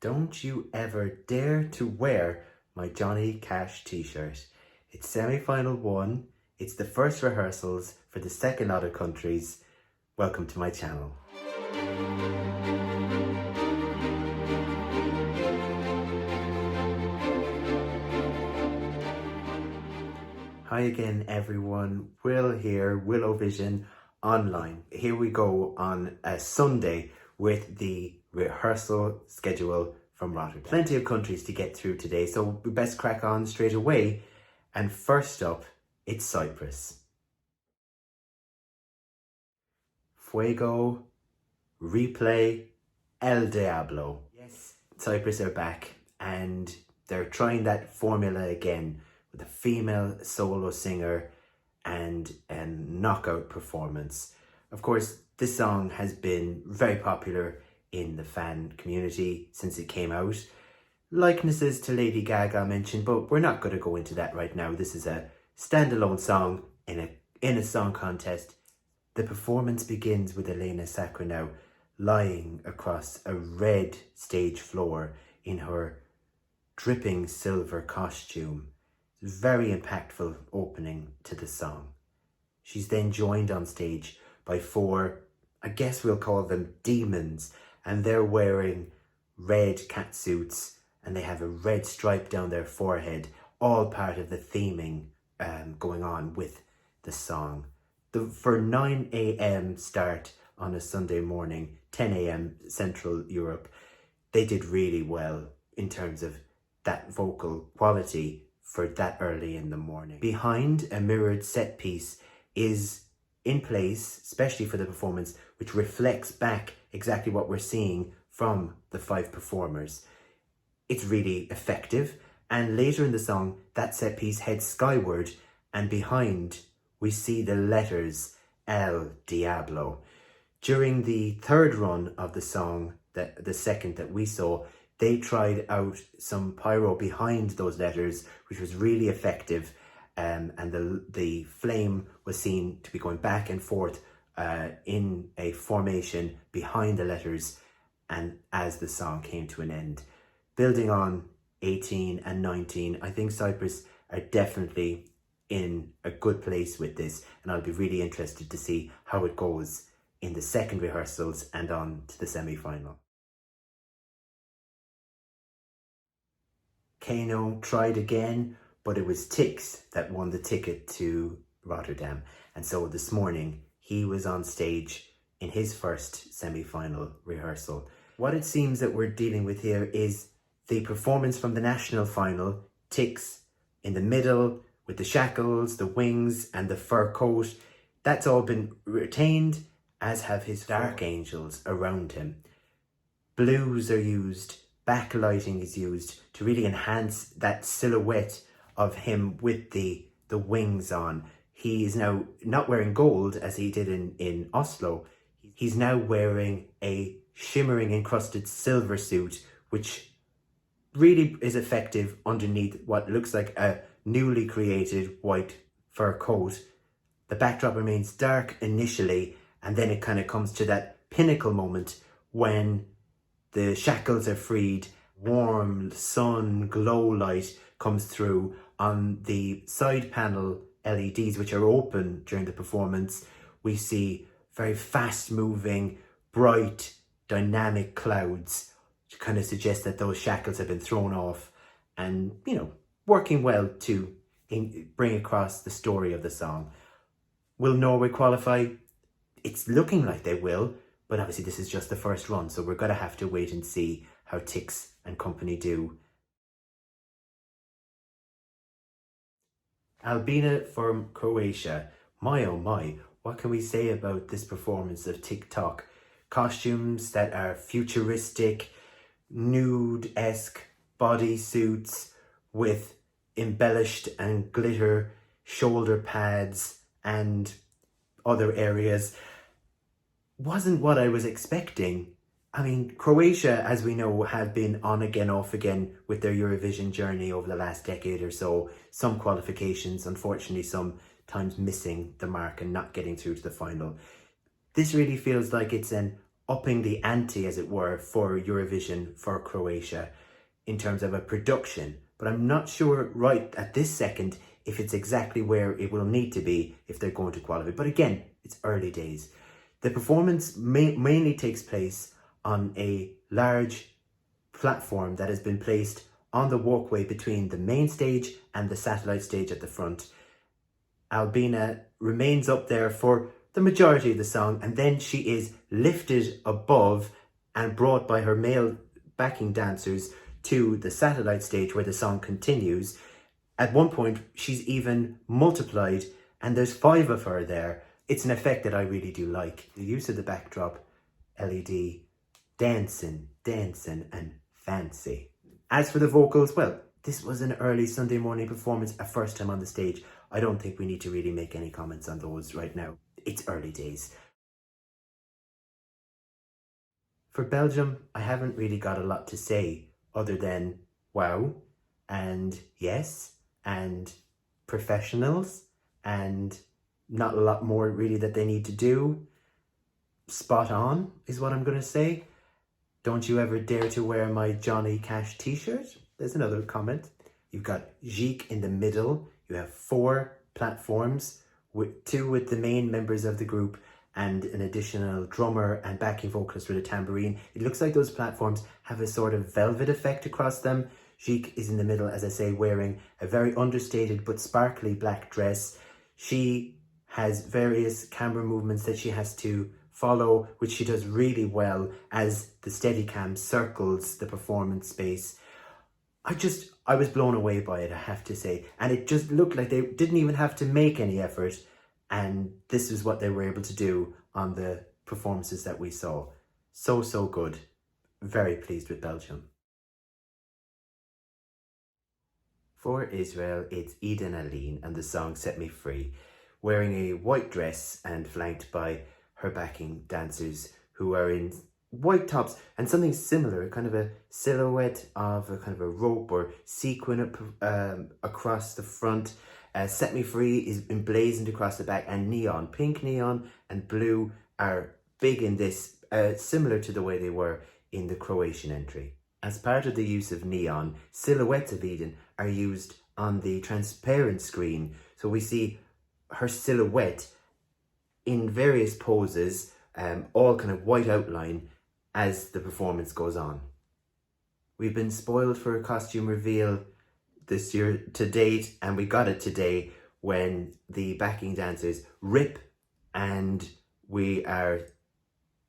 Don't you ever dare to wear my Johnny Cash t-shirt. It's semi-final 1. It's the first rehearsals for the second lot of countries. Welcome to my channel. Hi again everyone, Will here, Eurovision online. Here we go on a Sunday with the rehearsal schedule from Rotterdam. Plenty of countries to get through today, so we best crack on straight away. And first up, it's Cyprus. Fuego, replay, El Diablo. Yes, Cyprus are back and they're trying that formula again with a female solo singer and a knockout performance. Of course, this song has been very popular in the fan community since it came out. Likenesses to Lady Gaga mentioned, but we're not going to go into that right now. This is a standalone song in a song contest. The performance begins with Elena Tsagkrinou lying across a red stage floor in her dripping silver costume. Very impactful opening to the song. She's then joined on stage by 4, I guess we'll call them demons, and they're wearing red catsuits and they have a red stripe down their forehead, all part of the theming going on with the song. For 9 a.m. start on a Sunday morning, 10 a.m. Central Europe, they did really well in terms of that vocal quality for that early in the morning. Behind, a mirrored set piece is in place, especially for the performance, which reflects back exactly what we're seeing from the 5 performers. It's really effective, and later in the song, that set piece heads skyward, and behind we see the letters El Diablo. During the third run of the song, the second that we saw, they tried out some pyro behind those letters, which was really effective. And the flame was seen to be going back and forth in a formation behind the letters, and as the song came to an end. Building on 18 and 19, I think Cyprus are definitely in a good place with this, and I'll be really interested to see how it goes in the second rehearsals and on to the semi-final. Kano tried again, but it was Tix that won the ticket to Rotterdam. And so this morning, he was on stage in his first semi-final rehearsal. What it seems that we're dealing with here is the performance from the national final, Tix in the middle with the shackles, the wings and the fur coat. That's all been retained, as have his dark angels around him. Blues are used, backlighting is used to really enhance that silhouette of him with the wings on. He is now not wearing gold as he did in Oslo. He's now wearing a shimmering encrusted silver suit, which really is effective underneath what looks like a newly created white fur coat. The backdrop remains dark initially, and then it kind of comes to that pinnacle moment when the shackles are freed, warm sun glow light comes through on the side panel LEDs, which are open during the performance. We see very fast moving, bright, dynamic clouds to kind of suggest that those shackles have been thrown off, and, you know, working well to bring across the story of the song. Will Norway qualify? It's looking like they will, but obviously this is just the first run, so we're going to have to wait and see how Tix and company do. Albina from Croatia. My oh my, what can we say about this performance of Tick-Tock? Costumes that are futuristic, nude-esque bodysuits with embellished and glitter shoulder pads and other areas. Wasn't what I was expecting. I mean, Croatia, as we know, have been on again, off again with their Eurovision journey over the last decade or so. Some qualifications, unfortunately, sometimes missing the mark and not getting through to the final. This really feels like it's an upping the ante, as it were, for Eurovision for Croatia in terms of a production. But I'm not sure right at this second if it's exactly where it will need to be if they're going to qualify. But again, it's early days. The performance mainly takes place on a large platform that has been placed on the walkway between the main stage and the satellite stage at the front. Albina remains up there for the majority of the song, and then she is lifted above and brought by her male backing dancers to the satellite stage where the song continues. At one point, she's even multiplied, and there's 5 of her there. It's an effect that I really do like. The use of the backdrop, LED, dancing, and fancy. As for the vocals, well, this was an early Sunday morning performance, a first time on the stage. I don't think we need to really make any comments on those right now. It's early days. For Belgium, I haven't really got a lot to say other than wow, and yes, and professionals, and not a lot more really that they need to do. Spot on is what I'm going to say. Don't you ever dare to wear my Johnny Cash t-shirt. There's another comment. You've got Gic in the middle. You have 4 platforms, with 2 with the main members of the group and an additional drummer and backing vocalist with a tambourine. It looks like those platforms have a sort of velvet effect across them. Gic is in the middle, as I say, wearing a very understated but sparkly black dress. She has various camera movements that she has to follow, which she does really well as the Steadicam circles the performance space. I was blown away by it, I have to say. And it just looked like they didn't even have to make any effort. And this is what they were able to do on the performances that we saw. So good. Very pleased with Belgium. For Israel, it's Alene and the song Set Me Free, wearing a white dress and flanked by her backing dancers who are in white tops and something similar, kind of a silhouette of a kind of a rope or sequin across the front. Set Me Free is emblazoned across the back, and neon, pink neon and blue are big in this, similar to the way they were in the Croatian entry. As part of the use of neon, silhouettes of Eden are used on the transparent screen. So we see her silhouette in various poses, all kind of white outline as the performance goes on. We've been spoiled for a costume reveal this year to date, and we got it today when the backing dancers rip and we are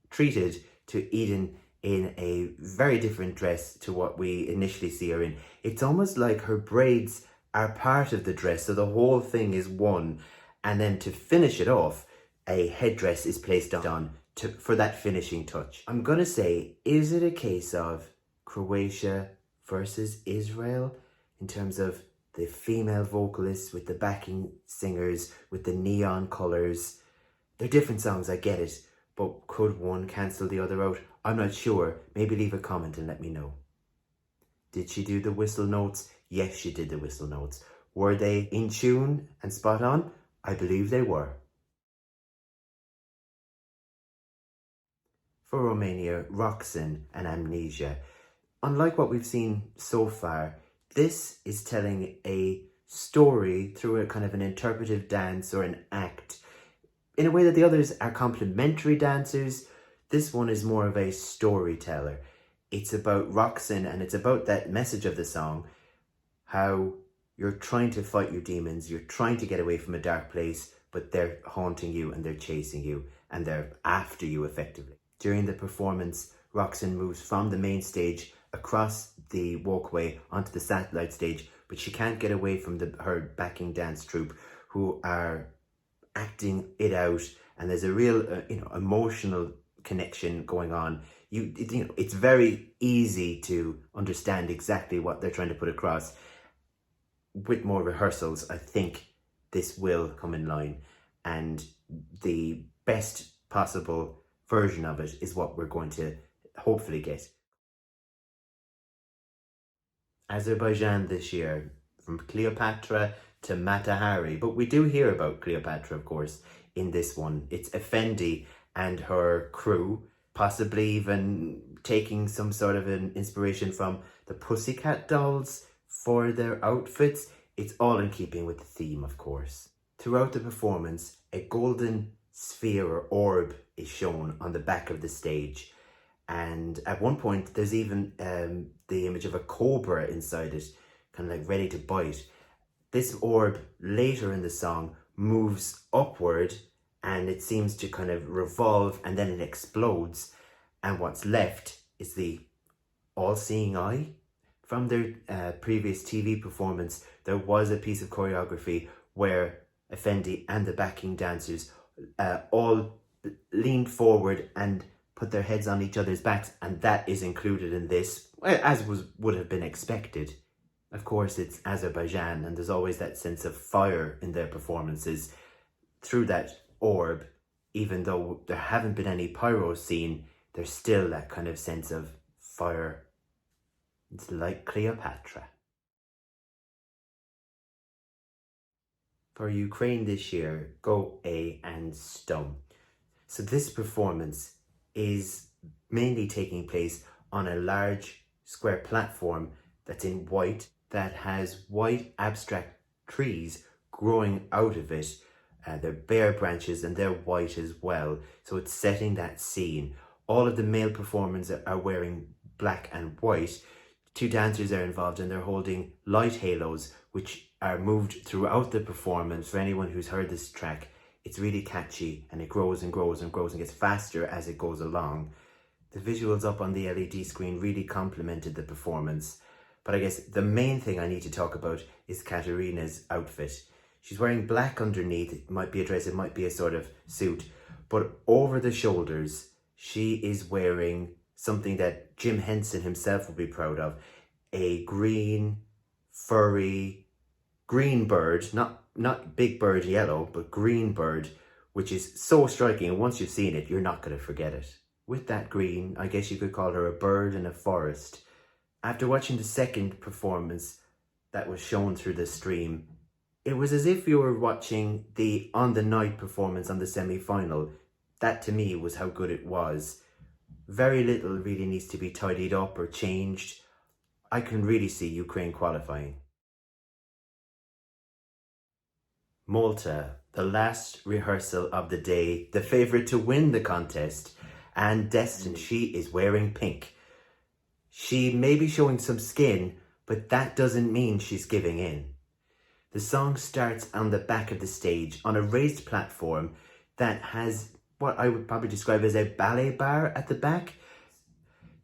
treated to Eden in a very different dress to what we initially see her in. It's almost like her braids are part of the dress, so the whole thing is one, and then to finish it off, a headdress is placed on for that finishing touch. I'm gonna say, is it a case of Croatia versus Israel in terms of the female vocalists with the backing singers with the neon colours? They're different songs, I get it, but could one cancel the other out? I'm not sure. Maybe leave a comment and let me know. Did she do the whistle notes? Yes, she did the whistle notes. Were they in tune and spot on? I believe they were. For Romania, ROXEN and Amnesia. Unlike what we've seen so far, this is telling a story through a kind of an interpretive dance or an act. In a way that the others are complementary dancers, this one is more of a storyteller. It's about ROXEN and it's about that message of the song, how you're trying to fight your demons, you're trying to get away from a dark place, but they're haunting you and they're chasing you and they're after you effectively. During the performance, ROXEN moves from the main stage across the walkway onto the satellite stage, but she can't get away from her backing dance troupe who are acting it out, and there's a real emotional connection going on. It's very easy to understand exactly what they're trying to put across. With more rehearsals, I think this will come in line, and the best possible version of it is what we're going to hopefully get. Azerbaijan this year, from Cleopatra to Matahari, but we do hear about Cleopatra, of course, in this one. It's Efendi and her crew. possibly even taking some sort of an inspiration from the Pussycat Dolls for their outfits. It's all in keeping with the theme, of course. Throughout the performance, a golden sphere or orb is shown on the back of the stage. And at one point, there's even the image of a cobra inside it, kind of like ready to bite. This orb, later in the song, moves upward and it seems to kind of revolve and then it explodes. And what's left is the all-seeing eye. From their previous TV performance, there was a piece of choreography where Efendi and the backing dancers all leaned forward and put their heads on each other's backs, and that is included in this, as would have been expected. Of course, it's Azerbaijan, and there's always that sense of fire in their performances. Through that orb, even though there haven't been any pyro seen, there's still that kind of sense of fire. It's like Cleopatra. For Ukraine this year, Go A and SHUM. So this performance is mainly taking place on a large square platform that's in white, that has white abstract trees growing out of it. They're bare branches and they're white as well. So it's setting that scene. All of the male performers are wearing black and white. 2 dancers are involved and they're holding light halos, which are moved throughout the performance. For anyone who's heard this track, it's really catchy and it grows and grows and grows and gets faster as it goes along. The visuals up on the LED screen really complemented the performance. But I guess the main thing I need to talk about is Katerina's outfit. She's wearing black underneath. It might be a dress, it might be a sort of suit. But over the shoulders, she is wearing something that Jim Henson himself would be proud of. A green, furry, green bird, not big bird yellow, but green bird, which is so striking. And once you've seen it, you're not going to forget it. With that green, I guess you could call her a bird in a forest. After watching the second performance that was shown through the stream, it was as if you were watching the On the Night performance on the semi-final. That to me was how good it was. Very little really needs to be tidied up or changed. I can really see Ukraine qualifying. Malta, the last rehearsal of the day, the favourite to win the contest, and destined. She is wearing pink. She may be showing some skin, but that doesn't mean she's giving in. The song starts on the back of the stage on a raised platform that has what I would probably describe as a ballet bar at the back.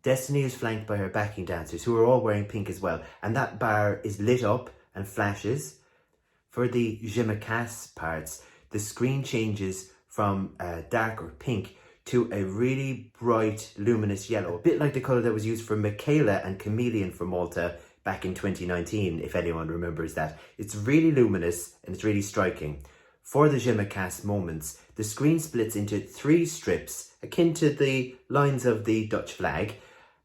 Destiny is flanked by her backing dancers who are all wearing pink as well, and that bar is lit up and flashes. For the Je Ma Casse parts, the screen changes from dark or pink to a really bright, luminous yellow, a bit like the colour that was used for Michaela and Chameleon for Malta back in 2019, if anyone remembers that. It's really luminous and it's really striking. For the Je Ma Casse moments, the screen splits into 3 strips, akin to the lines of the Dutch flag,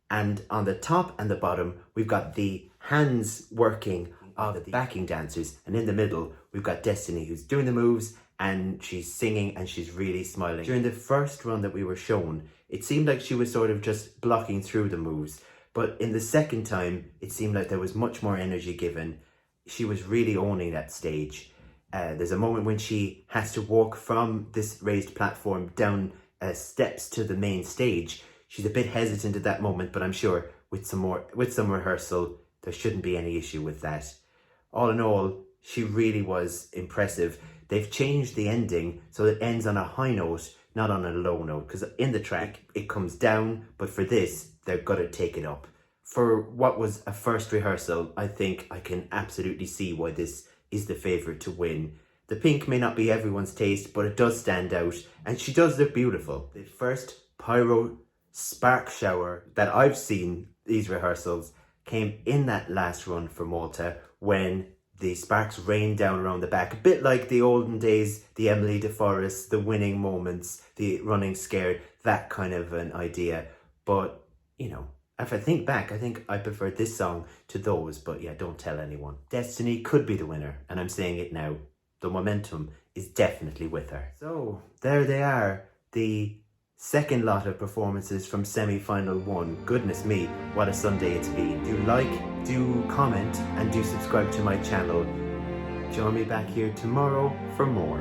and on the top and the bottom, we've got the hands working of the backing dancers, and in the middle, we've got Destiny who's doing the moves, and she's singing and she's really smiling. During the first run that we were shown, it seemed like she was sort of just blocking through the moves. But in the second time, it seemed like there was much more energy given. She was really owning that stage. There's a moment when she has to walk from this raised platform down steps to the main stage. She's a bit hesitant at that moment, but I'm sure with some rehearsal, there shouldn't be any issue with that. All in all, she really was impressive. They've changed the ending so it ends on a high note, not on a low note, because in the track it comes down, but for this they're gonna take it up. For what was a first rehearsal, I think I can absolutely see why this is the favourite to win. The pink may not be everyone's taste, but it does stand out, and she does look beautiful. The first pyro spark shower that I've seen these rehearsals came in that last run for Malta, when the sparks rained down around the back, a bit like the olden days, the Emily de Forest, the winning moments, the running scared, that kind of an idea. But, you know, if I think back, I think I preferred this song to those, but yeah, don't tell anyone. Destiny could be the winner, and I'm saying it now. The momentum is definitely with her. So, there they are, the second lot of performances from semi-final 1. Goodness me, what a Sunday it's been. Do like, do comment, and do subscribe to my channel. Join me back here tomorrow for more.